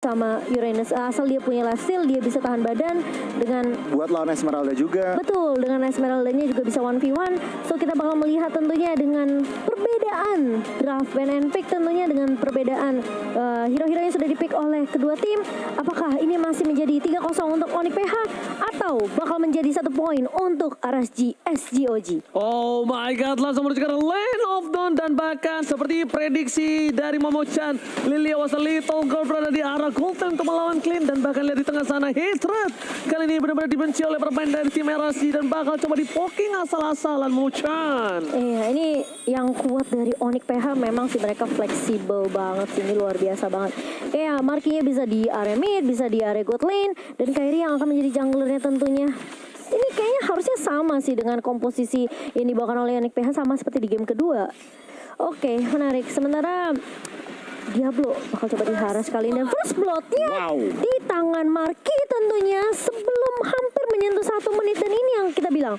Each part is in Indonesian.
sama Uranus. Asal dia punya life steal, dia bisa tahan badan dengan buat lawan Esmeralda juga. betul, dengan Esmeralda-nya juga bisa 1v1. So kita bakal melihat tentunya dengan perbedaan draft ban and pick, tentunya dengan perbedaan hero-hero yang sudah dipick oleh kedua tim. Apakah ini masih menjadi 3-0 untuk Onyx PH atau bakal menjadi 1 poin untuk RSG SGOG? Oh my god, langsung menuju ke lane of dawn dan bahkan seperti prediksi dari Momo-chan, Lilia was a little girl berada di arah Golden untuk melawan Clean dan bahkan lihat di tengah sana Hatred kali ini benar-benar dibenci oleh pemain dari tim RSG dan bakal coba di-poking asal-asalan Momo-chan. Iya, ini yang kuat dari Onyx PH memang sih mereka fleksibel banget sih, ini luar biasa banget. Kayak markinya bisa di area mid, bisa di area god lane, dan Kairi yang akan menjadi junglernya tentunya. Ini kayaknya harusnya sama sih dengan komposisi yang dibawakan oleh Onyx PH, sama seperti di game kedua. Oke, menarik. Sementara Diablo bakal coba diharas kali ini dan first blood-nya di tangan Marky tentunya sebelum hampir menyentuh 1 menit, dan ini yang kita bilang.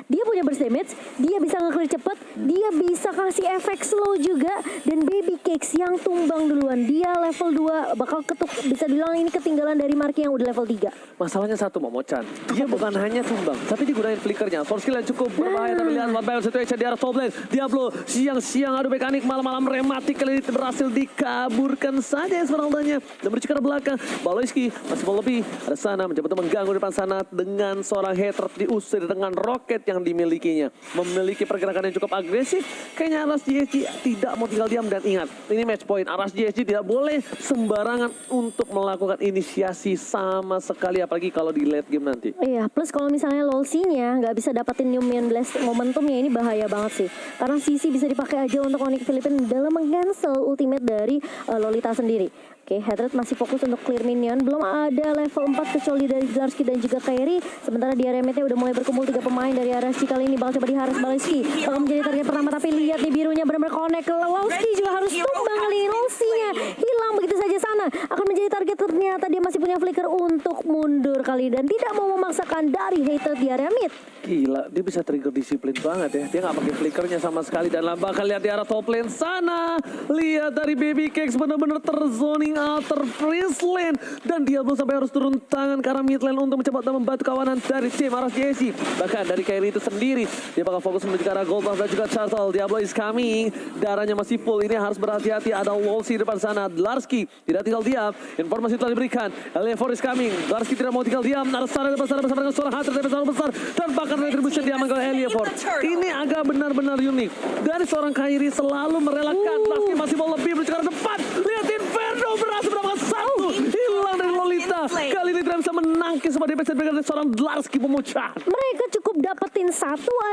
Dia punya burst damage, dia bisa nge-clear cepet, dia bisa kasih efek slow juga, dan Baby Cakes yang tumbang duluan. Dia level 2, bakal bisa bilang ini ketinggalan dari Marky yang udah level 3. Masalahnya satu Momo-chan, dia bukan hanya tumbang, tapi digunain flickernya. Source skill yang cukup berbahaya, tapi lihat one battle situation di arah top lane. Diablo siang-siang adu mekanik, malam-malam rematik kali ini berhasil dikaburkan saja Esmeraldanya. Dan menuju ke arah belakang, Baloyski masih mau lebih. Ada sana mencoba untuk mengganggu depan sana dengan seorang Hatred diusir dengan roket yang dimilikinya. Memiliki pergerakan yang cukup agresif. Kayaknya Aras GSG tidak mau tinggal diam, dan ingat, ini match point. Aras GSG tidak boleh sembarangan untuk melakukan inisiasi sama sekali, apalagi kalau di late game nanti. Iya, plus kalau misalnya LoLC-nya nggak bisa dapetin Numian Blast momentumnya, ini bahaya banget sih. Karena CC bisa dipakai aja untuk Onyx Philippines dalam meng-cancel ultimate dari Lolita sendiri. Oke, Hatred masih fokus untuk clear minion. Belum ada level 4 kecuali dari Zlarsky dan juga Kairi. Sementara di area mid-nya udah mulai berkumpul 3 pemain dari RSG. Kali ini bakal coba diharas Baloyski. Bakal menjadi target pertama, tapi lihat nih birunya benar-benar connect. Lowski juga harus tumbang kali ini. Lowski-nya hilang begitu saja sana. Akan menjadi target, ternyata dia masih punya flicker untuk mundur kali dan tidak mau memaksakan dari Hatred di area mid. Gila, dia bisa trigger disiplin banget ya. Dia nggak pakai flickernya sama sekali, dan bakal lihat di arah top lane sana. Lihat dari Baby Cakes benar-benar terzoning outer freeze lane, dan dia belum sampai harus turun tangan ke arah mid lane untuk mencoba membantu kawanan dari tim Aras GSG. Bahkan dari Kairi itu sendiri, dia bakal fokus menuju ke arah gold buff dan juga turtle. Diablo is coming, darahnya masih full. Ini harus berhati-hati, ada Wolsey di depan sana. Dlarsky tidak tinggal diam, informasi telah diberikan. L4 is coming, Dlarsky tidak mau tinggal diam. Narsara depan sana bersama dengan seorang hunter yang besar besar, dan bahkan retribution diamankan oleh L4. Ini agak benar-benar unik dari seorang Kairi, selalu merelakan. Dlarsky masih mau lebih menuju ke arah depan. Lihat Inferno berhasil mendapatkan 1, hilang dari Lolita. Kali ini tidak bisa menangkis sebagai defense dari seorang Dlarsky Momo-chan. Mereka cukup dapetin 1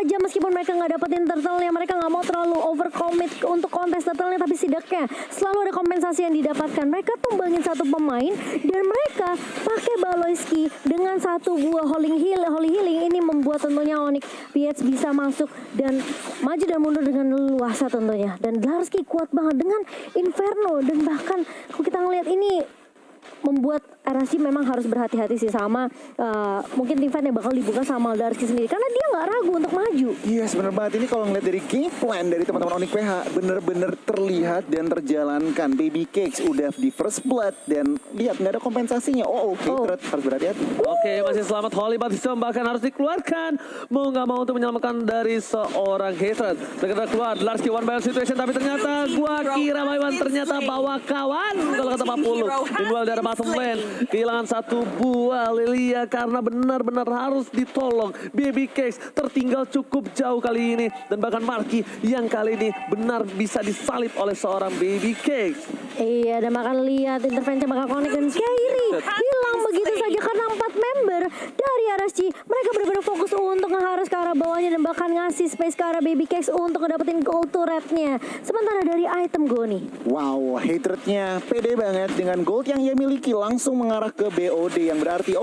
aja meskipun mereka nggak dapetin turtle-nya. Mereka nggak mau terlalu overcommit untuk kontes turtle-nya, tapi setidaknya selalu ada kompensasi yang didapatkan. Mereka tumbangin 1 pemain dan mereka pakai Baloyski dengan 1 buah holy healing. Ini membuat tentunya Onyx PH bisa masuk dan maju dan mundur dengan leluasa tentunya. Dan Dlarsky kuat banget dengan Inferno, dan bahkan kalau kita ngelihat ini membuat RSG memang harus berhati-hati sih sama mungkin tim fight yang bakal dibuka sama Dlarsky sendiri, karena dia nggak ragu untuk maju. Iya, bener banget. Ini kalau ngeliat dari game plan dari teman-teman Onyx PH, bener-bener terlihat dan terjalankan. Baby Cakes udah di first blood dan lihat nggak ada kompensasinya. Hatred harus berhati-hati. Oke, masih selamat Holy Baptism, bahkan harus dikeluarkan. Mau nggak mau untuk menyelamatkan dari seorang Hatred. Segera keluar, Dlarsky one battle situation, tapi ternyata gua kira Maiwan ternyata bawa kawan. Kalau kata Pak Pulu, dibual dari bottom lane. Kehilangan 1 buah Lilia karena benar-benar harus ditolong. Baby Cakes tertinggal cukup jauh kali ini, dan bahkan Marky yang kali ini benar bisa disalip oleh seorang Baby Cakes. Iya, dan makan lihat intervensi bakal connect dan Kairi hilang begitu saja karena 4 member dari RSG. Mereka benar-benar fokus untuk ngeharas ke arah bawahnya dan bahkan ngasih space ke arah Baby Cakes untuk ngedapetin gold turret-nya. Sementara dari item Goni, Wow, Hatred-nya pede banget dengan gold yang ia miliki, langsung mengarah ke BOD, yang berarti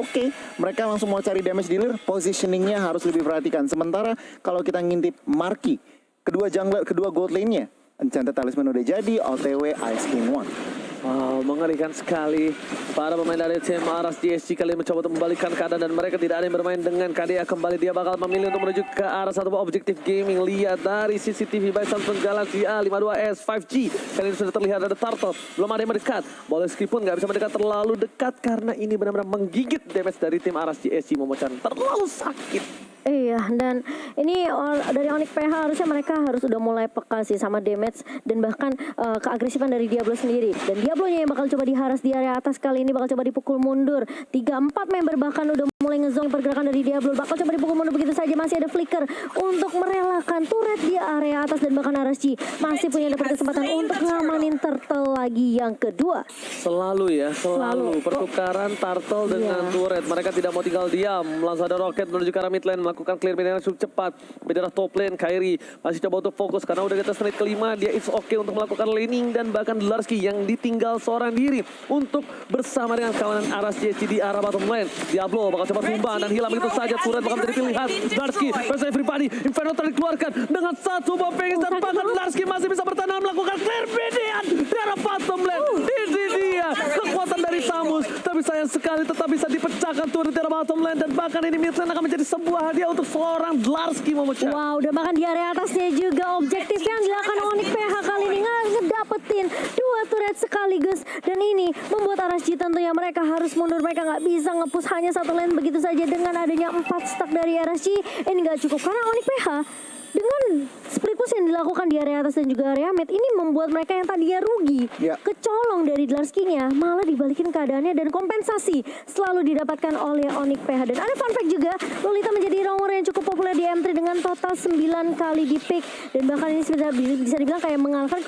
mereka langsung mau cari damage dealer. Positioningnya harus lebih perhatikan. Sementara kalau kita ngintip Marky, kedua gold lane-nya, Enchanted Talisman udah jadi, OTW Ice King 1. Wow, mengerikan sekali. Para pemain dari tim Aras GSG kali ini mencoba untuk membalikan keadaan dan mereka tidak ada yang bermain dengan KDA kembali. Dia bakal memilih untuk menuju ke arah satu objektif gaming. Lihat dari CCTV by Samsung Galaxy A52s 5G. Kali ini sudah terlihat ada Turtle. Belum ada yang mendekat. Boleski pun nggak bisa mendekat terlalu dekat karena ini benar-benar menggigit damage dari tim Aras GSG. Momochan terlalu sakit. Iya, dan ini dari Onyx PH harusnya mereka harus udah mulai peka sih sama damage dan bahkan keagresifan dari Diablo sendiri. Dan Diablonya yang bakal coba diharas di area atas kali ini, bakal coba dipukul mundur. 3-4 member bahkan udah mulai ngezong pergerakan dari Diablo, bakal coba dipukul mundur begitu saja. Masih ada Flicker untuk merelakan turret di area atas dan bahkan RSG masih punya dapat kesempatan untuk ngamanin Turtle lagi yang kedua. Selalu ya, selalu. Selalu. Pertukaran Turtle dengan Iya. turret. Mereka tidak mau tinggal diam. Langsung ada roket menuju ke arah mid lane, melakukan clear mid lane yang cukup cepat. Beda top lane, Kairi masih coba untuk fokus karena udah kita menit kelima. Dia it's okay untuk melakukan laning dan bahkan Larski yang ditinggal seorang diri untuk bersama dengan kawanan Aras JC di arah bottom lane. Diablo bakal coba tumbang dan hilang begitu saja. Turret bakal menjadi pilihan. Larski versus everybody. Inferno dikeluarkan dengan satu bomb pengis dan bahkan Larski masih bisa bertahan melakukan clear mid di arah bottom lane. Ini dia kekuatan dari Samus, tapi sayang sekali tetap bisa dipecahkan turret di arah bottom lane dan bahkan ini mid lane akan menjadi sebuah hadiah untuk seorang Larski Momochan. Wow, dan bahkan di area atasnya juga objektif yang dilakukan Onyx PH kali ini ngedapetin 2 turret sekaligus. Dan ini membuat RSG tentunya mereka harus mundur. Mereka nggak bisa nge-push hanya satu lane begitu saja dengan adanya 4 stack dari RSG. Ini nggak cukup karena Onyx PH dengan split push yang dilakukan di area atas dan juga area mid ini membuat mereka yang tadinya rugi Ya. kecolong dari Dlarski-nya malah dibalikin keadaannya dan kompensasi selalu didapatkan oleh Onyx PH. Dan ada fun fact juga, Lolita menjadi roamer yang cukup populer di M3 dengan total 9 kali di pick dan bahkan ini bisa dibilang kayak mengalahkan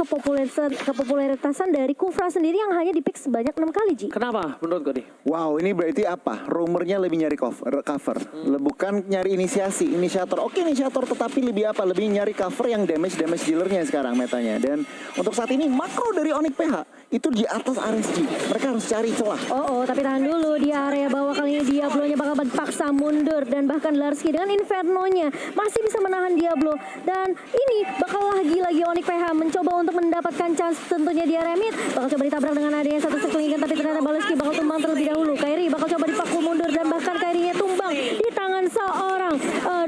kepopuleritasan dari Kufra sendiri yang hanya di pick sebanyak 6 kali, Ji. Kenapa menurut gue nih? Wow, ini berarti apa? Roamernya lebih nyari cover. Bukan nyari inisiator. Oke, inisiator tetapi lebih apa? Lebih nyari cover yang damage dealernya sekarang metanya. Dan untuk saat ini makro dari Onyx PH itu di atas RSG. Mereka harus cari celah. Tapi tahan dulu di area bawah kali ini Diablo-nya bakal dipaksa mundur dan bahkan Larski dengan Inferno-nya masih bisa menahan Diablo. Dan ini bakal lagi-lagi Onyx PH mencoba untuk mendapatkan chance tentunya di area mid. Bakal coba ditabrak dengan adanya satu sekelingkan tapi ternyata Larski bakal tumbang terlebih dahulu. Kairi bakal coba dipakul mundur dan bahkan Kairinya tumbang di tangan seorang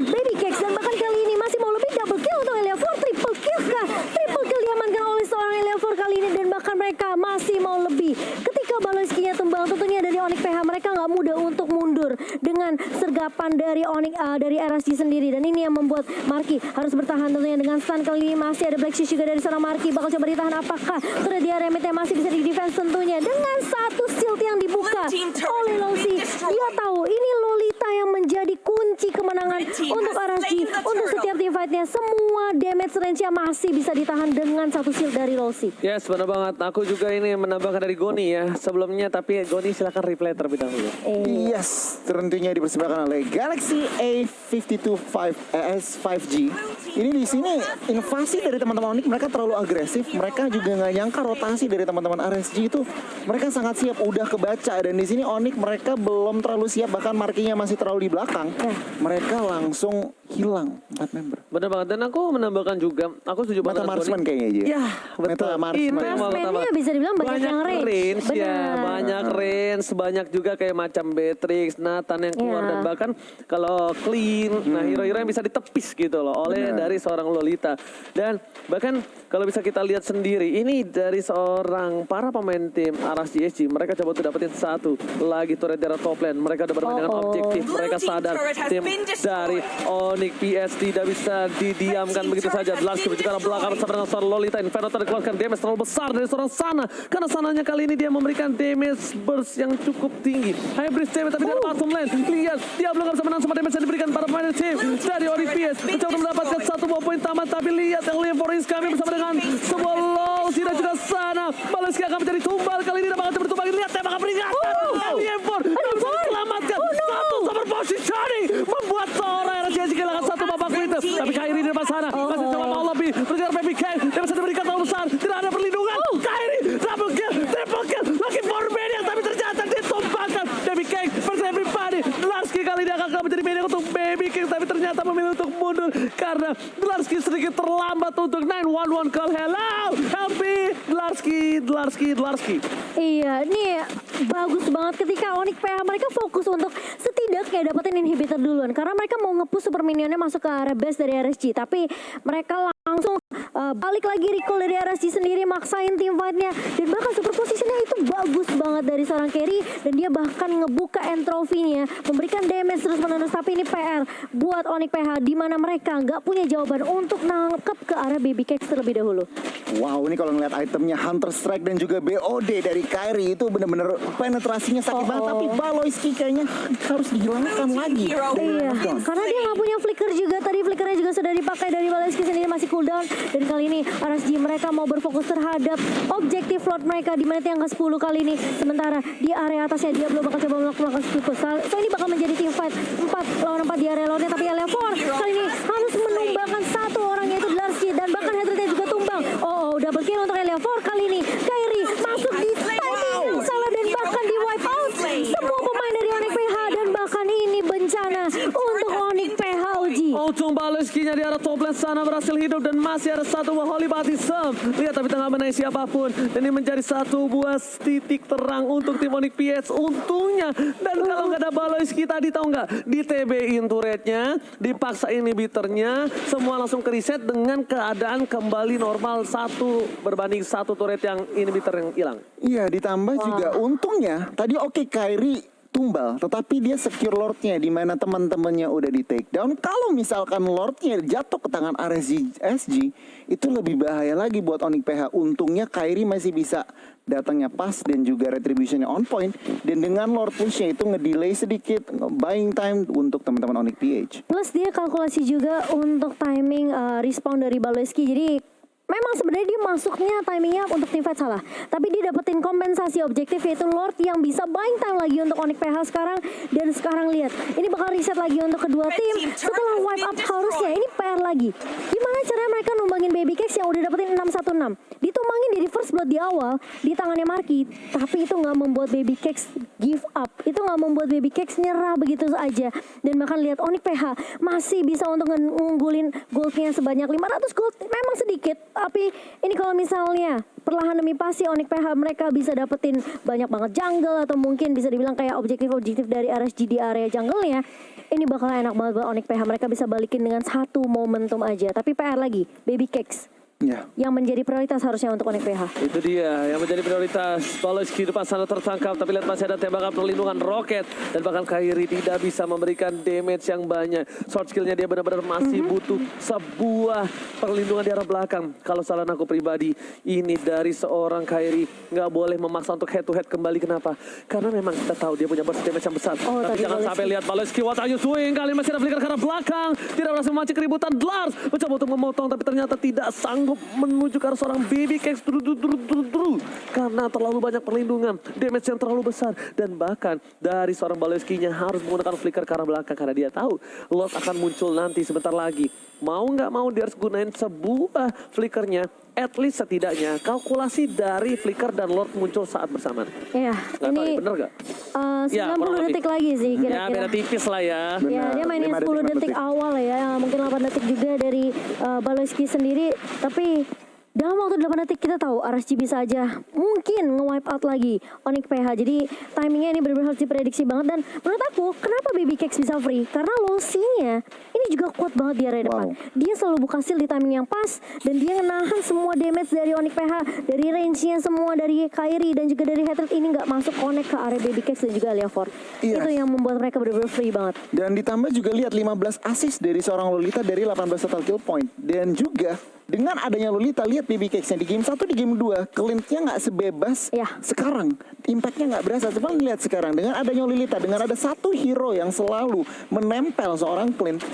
Baby Cakes dan bahkan kali ini masih mau lebih double kill untuk Elia4. Triple kill kah? Triple kill diamankan oleh seorang Elia4 kali ini dan bahkan mereka masih mau lebih. Ketika Baloski-nya tumbang tentunya dari Onyx PH mereka nggak mudah untuk mundur dengan sergapan dari dari RSG sendiri dan ini yang membuat Marky harus bertahan tentunya dengan stun. Kali ini masih ada Black Shish juga dari seorang Marky bakal coba ditahan apakah sudah di area mid-nya masih bisa di defense tentunya dengan satu shield yang dibuka oleh Losi. Dia tahu ini Lolita yang menjadi kunci kemenangan untuk RSG untuk setiap team fight-nya. Semua damage range-nya masih bisa ditahan dengan satu shield dari Losi. Yes, benar banget. Aku juga ini menambahkan dari Goni ya sebelumnya, tapi Goni silahkan replay terlebih dahulu. Yes, tentunya dipersembahkan oleh Galaxy A52s 5G. Ini di sini invasi dari teman-teman Onyx, mereka terlalu agresif. Mereka juga nggak nyangka rotasi dari teman-teman RSG itu. Mereka sangat siap, udah kebaca. Dan di sini Onyx mereka belum terlalu siap, bahkan markinya masih terlalu di belakang. Mereka langsung hilang 4 member. Benar banget. Dan aku menambahkan juga, aku setuju banget. Meta marksman kayaknya aja. Ya, betul. Meta marksman. Ini yang mau Marksman-nya tambah. bisa dibilang banyak yang range. Ya, Benar. banyak range, banyak juga kayak macam Beatrix, Nathan yang keluar Iya. dan bahkan kalau clean, nah hero-hero yang bisa ditepis gitu loh oleh dari seorang Lolita. Dan bahkan kalau bisa kita lihat sendiri, ini dari seorang para pemain tim Aras GSG, mereka coba untuk dapetin satu lagi turret dari top lane. Mereka udah bermain dengan objektif, mereka sadar tim dari Onyx PS tidak bisa didiamkan begitu saja. Larski juga ke belakang bersama dengan seorang Lolita. Inferno dikeluarkan damage terlalu besar dari seorang Sana, karena Sananya kali ini dia memberikan damage burst yang cukup tinggi. Hybrid damage tapi dari bottom lane. Lihat, dia belum bisa menang sama damage yang diberikan para pemain tim dari Onyx PS. Mencoba untuk mendapatkan satu buah poin tamat, tapi lihat yang Liam Forins kami bersama dengan sebuah low tidak juga Sana. Baleski akan menjadi tumbal kali ini, bakal bertumbal. Lihat tembakan peringatan. Liam Forins selamatkan satu super positioning, membuat seorang RSG kehilangan satu babak itu. Tapi Kairi di depan sana masih coba mau lebih bergerak Baby K. Dia bisa diberikan terlalu besar, tidak ada perlindungan. Kairi double kill, triple kill, lagi for Maniac tapi ternyata ditumbangkan. Baby K versus everybody. Larski kali ini akan menjadi Maniac untuk Baby King tapi ternyata memilih untuk mundur betul. Karena Dlarsky sedikit terlambat untuk 911 call. Hello, help me. Dlarsky. Iya, ini bagus banget ketika Onyx PH mereka fokus untuk setidaknya dapetin inhibitor duluan. Karena mereka mau nge-push super minionnya masuk ke area base dari RSG. Tapi mereka langsung balik lagi recall dari RSG sendiri, maksain team fight-nya. Dan bahkan super positionnya itu bagus banget dari seorang carry. Dan dia bahkan ngebuka entropy-nya, memberikan damage terus-menerus. Tapi ini PR buat Onyx PH, di mana mereka nggak punya jawaban untuk nangkep ke arah Baby Cakes terlebih dahulu. Wow, ini kalau ngeliat itemnya Hunter Strike dan juga BOD dari Kairi itu bener-bener penetrasinya sakit banget. Tapi Baloyski kayaknya harus dihilangkan lagi. Iya, karena dia nggak punya flicker juga. Tadi flickernya juga sudah dipakai dari Baloyski sendiri, masih cooldown. Dan kali ini RSG mereka mau berfokus terhadap objektif Lord mereka di menit yang ke-10 kali ini. Sementara di area atasnya dia belum bakal coba melakukan skill. So ini bakal menjadi team fight 4 lawan 4 di area Lordnya. Tapi area 4 kali ini harus menumbangkan satu orang, yaitu Dlarsky. Dan bahkan Headrate juga tumbang. Double kill untuk area 4 kali ini. Kairi masuk di timing yang salah dan bahkan di wipe out semua pemain dari Onyx PH. Dan bahkan ini bencana untuk Onyx PH, Uji. Untung Baloyski-nya di arah top lane sana berhasil hidup dan masih ada satu buah Holy Baptism. Lihat tapi tengah menaik siapapun. Dan ini menjadi satu buah titik terang untuk tim Onyx PH. Untungnya. Dan kalau nggak ada Baloyski tadi tahu nggak? Di TB-in turretnya, dipaksa inhibitornya, semua langsung ke reset dengan keadaan kembali normal satu berbanding satu turret yang inhibitor yang hilang. Iya, ditambah juga untungnya tadi Kairi tumbal, tetapi dia secure Lordnya di mana teman-temannya udah di take down. Kalau misalkan Lordnya jatuh ke tangan RSG, itu lebih bahaya lagi buat Onyx PH. Untungnya Kairi masih bisa datangnya pas dan juga retributionnya on point. Dan dengan Lord pushnya itu ngedelay sedikit, buying time untuk teman-teman Onyx PH. Plus dia kalkulasi juga untuk timing respawn dari Baloyski. Jadi memang sebenarnya dia masuknya timingnya untuk team fight salah. Tapi dia dapetin kompensasi objektif, yaitu Lord yang bisa buying time lagi untuk Onyx PH sekarang. Dan sekarang lihat, ini bakal reset lagi untuk kedua tim. Setelah wipe up harusnya, ini PR lagi. Gimana caranya mereka numbangin Baby Cakes yang udah dapetin 616? Ditumbangin dari first blood di awal, di tangannya Marky. Tapi itu nggak membuat Baby Cakes give up. Itu nggak membuat Baby Cakes nyerah begitu saja. Dan bahkan lihat Onyx PH masih bisa untuk ngunggulin goldnya sebanyak 500 gold. Memang sedikit. Tapi ini kalau misalnya perlahan demi pasti Onyx PH mereka bisa dapetin banyak banget jungle atau mungkin bisa dibilang kayak objektif-objektif dari RSG di area jungle-nya, ini bakal enak banget buat Onyx PH. Mereka bisa balikin dengan satu momentum aja. Tapi PR lagi, Baby Cakes. Ya. Yang menjadi prioritas harusnya untuk Onyx PH. Itu dia yang menjadi prioritas. Baloyski depan sana tertangkap, tapi lihat masih ada tembakan perlindungan roket. Dan bahkan Kairi tidak bisa memberikan damage yang banyak. Short skillnya dia benar-benar masih butuh sebuah perlindungan di arah belakang. Kalau salah aku pribadi, ini dari seorang Kairi nggak boleh memaksa untuk head to head kembali. Kenapa? Karena memang kita tahu dia punya burst damage yang besar. Tapi jangan sampai lihat Baloyski, what are you doing? Kali masih ada flicker ke arah belakang. Tidak berhasil memancing keributan. Dlars mencoba untuk memotong, tapi ternyata tidak sanggup menuju ke arah seorang Baby Cakes karena terlalu banyak perlindungan, damage yang terlalu besar. Dan bahkan dari seorang Baloyski-nya harus menggunakan flicker ke arah belakang karena dia tahu Lord akan muncul nanti sebentar lagi. Mau nggak mau dia harus gunain sebuah flickernya. At least setidaknya kalkulasi dari flicker dan Lord muncul saat bersamaan. Iya, ini bener gak? 90 detik lagi sih kira-kira. Ya beda tipis lah ya. Ya, dia mainin 10 detik awal ya, mungkin 8 detik juga dari Baloyski sendiri. Tapi dalam waktu 8 detik kita tahu RSG bisa aja mungkin nge-wipe out lagi Onyx PH. Jadi timingnya ini benar-benar harus diprediksi banget. Dan menurut aku kenapa Baby Cakes bisa free? Karena Losi-nya ini juga kuat banget di area depan. Dia selalu buka shield di timing yang pas. Dan dia menahan semua damage dari Onyx PH. Dari range-nya semua dari Kairi dan juga dari Hatred ini nggak masuk connect ke area Baby Cakes dan juga Alia 4. Iya. Itu yang membuat mereka benar-benar free banget. Dan ditambah juga lihat 15 assist dari seorang Lolita dari 18 total kill point. Dan juga dengan adanya Lolita, lihat Baby Cakes-nya di game 1, di game 2, Clint-nya nggak sebebas sekarang. Impact-nya nggak berasa. Coba lihat sekarang, dengan adanya Lolita, dengan ada satu hero yang selalu menempel seorang Clint,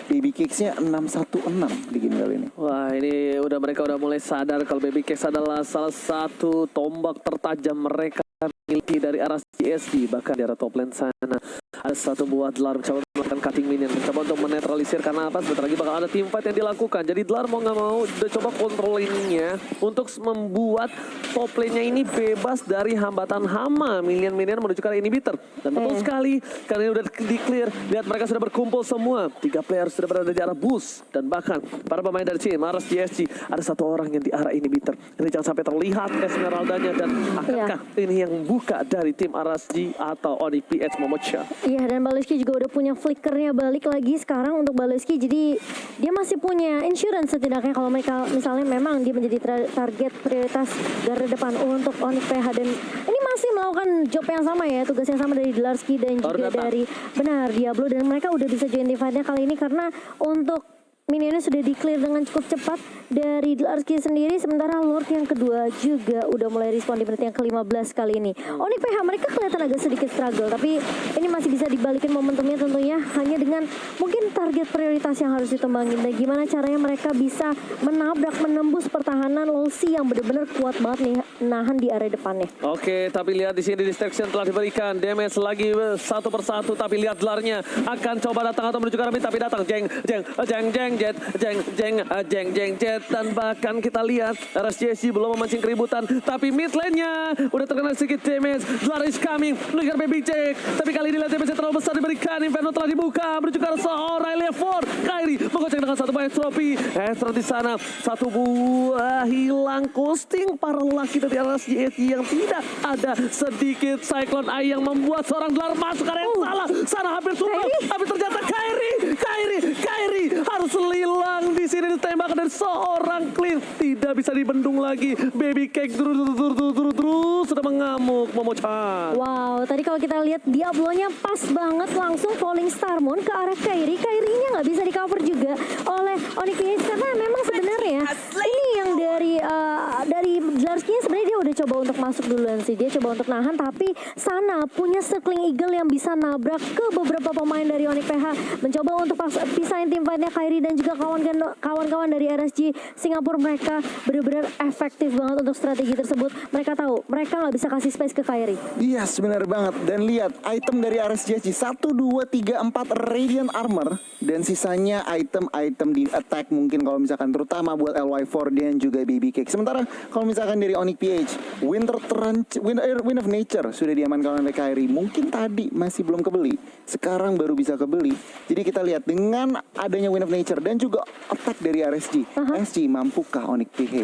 Baby Cakes-nya 616 di game kali ini. Wah, ini mereka udah mulai sadar kalau Baby Cakes adalah salah satu tombak tertajam mereka miliki dari arah CSG, bahkan di arah top lane sana. Ada satu buah Dlar mencoba melakukan cutting minion, mencoba untuk menetralisir karena apa? Sebentar lagi bakal ada team fight yang dilakukan. Jadi Dlar mau nggak mau udah coba kontrol lane-nya untuk membuat top lane-nya ini bebas dari hambatan hama minion-minion menuju ke arah inhibitor. Dan betul sekali, karena ini udah di-clear. Lihat mereka sudah berkumpul semua. 3 player sudah berada di arah boost. Dan bahkan para pemain dari tim Aras GSG ada satu orang yang di arah inhibitor. Ini jangan sampai terlihat Esmeralda-nya, dan akankah ini yang buka dari tim Aras G atau Onyx PH Momocha? Iya, dan Baleski juga udah punya flickernya balik lagi sekarang untuk Baleski. Jadi dia masih punya insurance setidaknya kalau mereka misalnya memang dia menjadi target prioritas garda depan untuk Onyx PH. Dan ini masih melakukan job yang sama ya, tugas yang sama dari Dlarski dan juga dari Diablo. Dan mereka udah bisa join team fight-nya kali ini karena untuk minionnya sudah di-clear dengan cukup cepat dari Dlarski sendiri. Sementara Lord yang kedua juga udah mulai respon di menit yang ke-15 kali ini. Onyx PH mereka kelihatan agak sedikit struggle, tapi ini masih bisa dibalikin momentumnya tentunya hanya dengan mungkin target prioritas yang harus ditembangin. Dan gimana caranya mereka bisa menabrak, menembus pertahanan Lolsi yang benar-benar kuat banget nih nahan di area depannya. Oke, tapi lihat di sini distraction telah diberikan. Damage lagi satu persatu, tapi lihat Dlarnya akan coba datang atau menuju ke arah mid, tapi datang jeng jet, dan bahkan kita lihat RSJC belum memancing keributan, tapi mid lane-nya udah terkena sedikit damage. Dlar is coming menuju ke arah Baby Jack, tapi kali ini lihat damage terlalu besar diberikan. Inferno telah dibuka menuju ke arah seorang Lefor. Kairi menggocek dengan satu buah trofi. Ezra di sana satu buah hilang ghosting para lelaki dari RSJC yang tidak ada sedikit Cyclone Eye yang membuat seorang Dlar masuk area yang salah. Sana hampir tumbang, tapi ternyata Kairi harus lilang di sini ditembak dari seorang Clean. Tidak bisa dibendung lagi. Baby Cake terus sudah mengamuk Momo-chan. Wow, tadi kalau kita lihat Diablo-nya pas banget langsung falling star moon ke arah Kairi. Kairinya nggak bisa di cover juga oleh Onyx PH karena memang sebenarnya ini yang dari Dlarski sebenarnya dia udah coba untuk masuk duluan sih. Dia coba untuk nahan, tapi sana punya circling eagle yang bisa nabrak ke beberapa pemain dari Onyx PH. Mencoba untuk pisahin tim fight-nya Kairi dan juga kawan-kawan dari RSG Singapura. Mereka benar-benar efektif banget untuk strategi tersebut. Mereka tahu mereka nggak bisa kasih space ke Kairi. Iya, yes, benar banget. Dan lihat item dari RSJC 1, 2, 3, 4 Radiant Armor, dan sisanya item-item di attack mungkin kalau misalkan terutama buat LY4 dan juga Baby Cake. Sementara kalau misalkan dari Onyx PH, Wind of Nature sudah diamankan oleh Kairi. Mungkin tadi masih belum kebeli, sekarang baru bisa kebeli. Jadi kita lihat dengan adanya Wind of Nature dan juga attack dari RSG, SG mampukah Onyx PH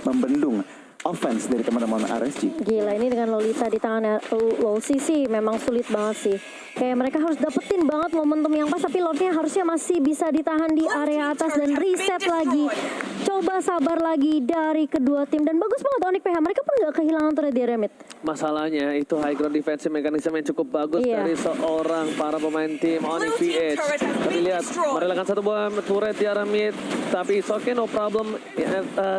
membendung offense dari teman-teman RSG? Gila, ini dengan Lolita di tangan Lolsi sih memang sulit banget sih. Kayak mereka harus dapetin banget momentum yang pas, tapi Lordnya harusnya masih bisa ditahan di area atas dan reset lagi. Coba sabar lagi dari kedua tim, dan bagus banget Onyx PH. Mereka pun gak kehilangan turret di area mid. Masalahnya itu high ground defensive mechanism yang cukup bagus dari seorang para pemain tim Onyx PH. Tapi lihat, merelakan satu buah turret di arah mid, tapi it's okay, no problem.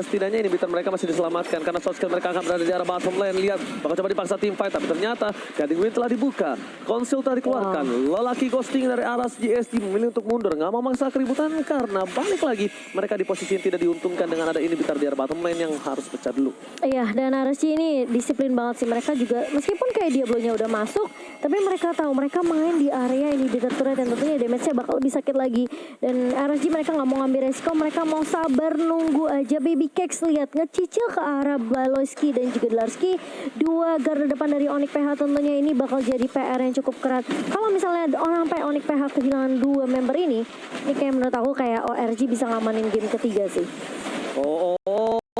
Setidaknya inhibitor mereka masih diselamatkan karena shot skill mereka akan berada di arah bottom lane. Lihat, bakal coba dipaksa team fight, tapi ternyata Guiding Wind telah dibuka. Konsil telah dikeluarkan. Lelaki ghosting dari Aras GSG memilih untuk mundur, nggak mau maksa keributan karena balik lagi mereka di posisi yang tidak diuntungkan dengan ada inhibitor di arah bottom lane yang harus pecah dulu. Iya, dan RSG ini disiplin banget sih. Mereka juga meskipun kayak Diablo-nya udah masuk, tapi mereka tahu mereka main di area inhibitor turret dan tentunya damage-nya bakal lebih sakit lagi. Dan RSG mereka nggak mau ngambil resiko, mereka mau sabar nunggu aja. Baby Cakes lihat ngecicil ke arah Baloski dan juga Dlarski. Dua garda depan dari Onyx PH tentunya ini bakal jadi PR yang cukup keras. Kalau misalnya orang sampai Onyx PH kehilangan dua member ini kayak menurut aku kayak ORG bisa ngamanin game ketiga sih.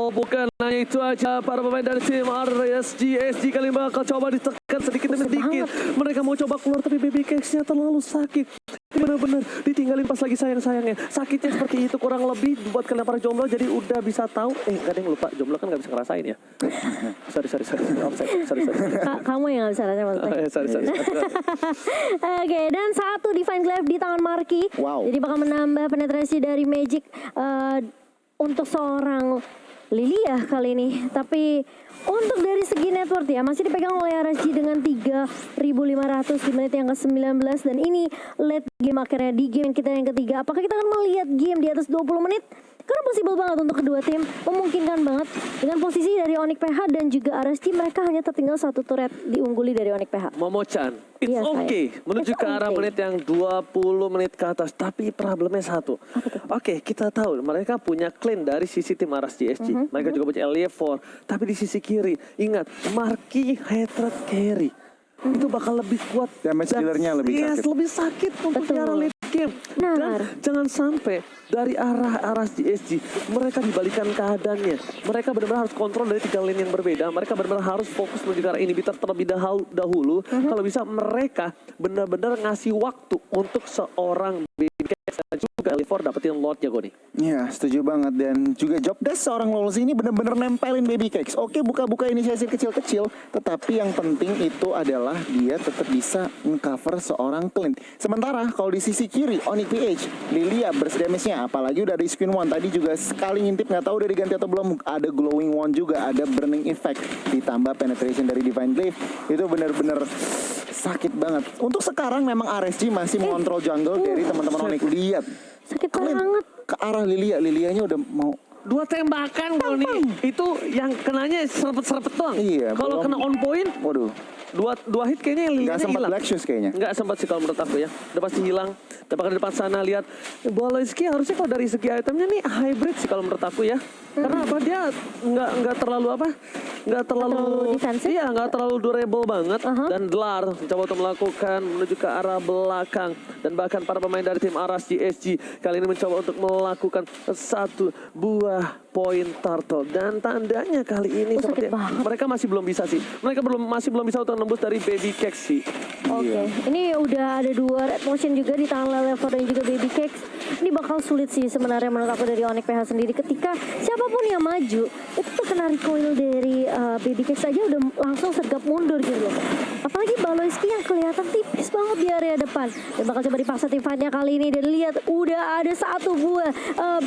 Bukan hanya itu aja, para pemain dari tim RSG kali ini bakal coba ditekan sedikit demi sedikit. Mereka mau coba keluar tapi Baby Cakes-nya terlalu sakit. Benar-benar ditinggalin pas lagi sayang-sayangnya. Sakitnya seperti itu kurang lebih buat kalian para jomblo, jadi udah bisa tahu. Gak ada yang lupa, jomblo kan gak bisa ngerasain ya. Sorry. Sorry. Kamu yang gak bisa ngerasain maksudnya. Sorry. Oke, dan satu Divine Glaive di tangan Marky. Wow. Jadi bakal menambah penetrasi dari Magic untuk seorang Lilia kali ini. Tapi untuk dari segi net worth ya masih dipegang oleh RSG dengan 3.500 di menit yang ke-19, dan ini late game akhirnya di game kita yang ketiga. Apakah kita akan melihat game di atas 20 menit? Karena possible banget untuk kedua tim, memungkinkan banget dengan posisi dari Onyx PH dan juga RSG, mereka hanya tertinggal satu turret diungguli dari Onyx PH. Momo-chan, it's Iya, saya. okay. Menuju It's ke arah okay. menit yang 20 menit ke atas. Tapi problemnya satu. Oke, kita tahu mereka punya clean dari sisi tim Aras GSG. Mereka juga punya LE4. Tapi di sisi kiri, ingat, Marky Hatred carry. Itu bakal lebih kuat. Damage dan dealernya lebih sakit. lebih sakit untuk Betul. di arah late game. Dan Benar. jangan sampai dari arah Aras GSG mereka dibalikan keadaannya. Mereka benar-benar harus kontrol dari 3 lane yang berbeda. Mereka benar-benar harus fokus menuju ke arah inhibitor terlebih dahulu. Kalau bisa mereka benar-benar ngasih waktu untuk seorang BBK dan juga LE4 dapetin Lordnya Goni. Iya, setuju banget. Dan juga job desk seorang Lols ini bener-bener nempelin Baby Cakes. Oke, buka-buka inisiasi kecil-kecil, tetapi yang penting itu adalah dia tetap bisa cover seorang Clint. Sementara kalau di sisi kiri, Onyx PH, Lilia burst damage-nya, apalagi udah ada Screen One. Tadi juga sekali ngintip, nggak tahu udah diganti atau belum. Ada Glowing One juga, ada Burning Effect, ditambah penetration dari Divine Glaive. Itu bener-bener sakit banget. Untuk sekarang memang RSG masih mengontrol jungle dari teman-teman Onyx. Lihat, Sakit Clint banget. ke arah Lilia, Lilianya udah mau 2 tembakan Goni. Itu yang kenanya serepet-serepet doang. Iya, Kalau belum. kena on point, waduh, dua hit kayaknya yang nggak Lilianya sempat hilang. Black Shoes kayaknya. Nggak sempat sih kalau menurut aku ya. Udah pasti hilang. Tembakan di depan sana, lihat. Boloiski harusnya kalau dari segi itemnya nih hybrid sih kalau menurut aku ya. Karena apa, dia nggak terlalu apa? Nggak terlalu terlalu defensif? Iya, nggak terlalu durable banget. Aha. Dan Dlar mencoba untuk melakukan menuju ke arah belakang. Dan bahkan para pemain dari tim Aras GSG kali ini mencoba untuk melakukan satu buah poin turtle. Dan tandanya kali ini Oh, sakit seperti banget. mereka masih belum bisa sih. Mereka masih belum bisa untuk nembus dari Baby Cakes sih. Oke, ini udah ada 2 red motion juga di tangan Lelevo dan juga Baby Cakes. Ini bakal sulit sih sebenarnya menurut aku dari Onyx PH sendiri, ketika siapapun yang maju itu tuh kena recoil dari Baby Cakes aja udah langsung sergap mundur gitu loh. Apalagi Baloiski yang kelihatan tipis banget di area depan. Dan bakal coba dipaksa tim fight-nya kali ini, dan lihat udah ada satu buah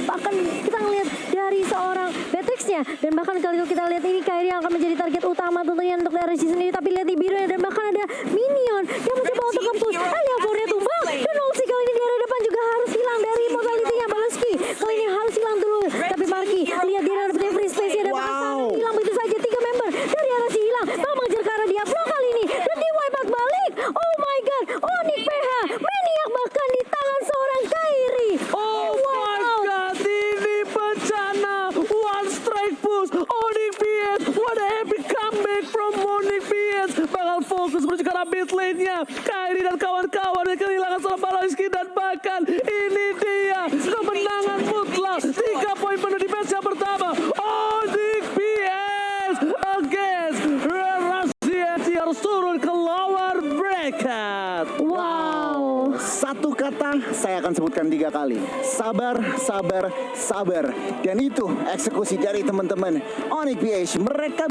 bahkan kita ngelihat dari seorang Beatrix-nya, dan bahkan kalau kita lihat ini Kairi yang akan menjadi target utama tentunya untuk dari sendiri, tapi lihat di birunya dan bahkan ada minion yang mencoba untuk nge-push. Leavornya tumbang dan ulti kali ini di area depan juga harus hilang dari mortality-nya Baloiski. Kali ini harus hilang dulu, tapi Marky lihat dia dapetin free space-nya dan bahkan Wow. hilang begitu saja. 3 member dari RSG hilang, mau mengejar ke arah dia bro kali ini dan di wipe out balik. Oh my god, Onyx PH maniak bahkan di tangan seorang Kairi. Oh my god, ini bencana. One strike push, Onyx PS. What a epic comeback from Onyx PS. Bakal fokus menuju ke arah mid lane-nya. Kairi dan kawan-kawan yang kehilangan seorang Baloiski, dan bahkan ini dia kemenangan mutlak. 3 poin penuh di match yang pertama. Onyx PS against Rasiati harus turun ke lower bracket. Wow. Satu kata saya akan sebutkan 3 kali. Sabar, sabar, sabar. Dan itu eksekusi dari teman-teman Onyx PH. Mereka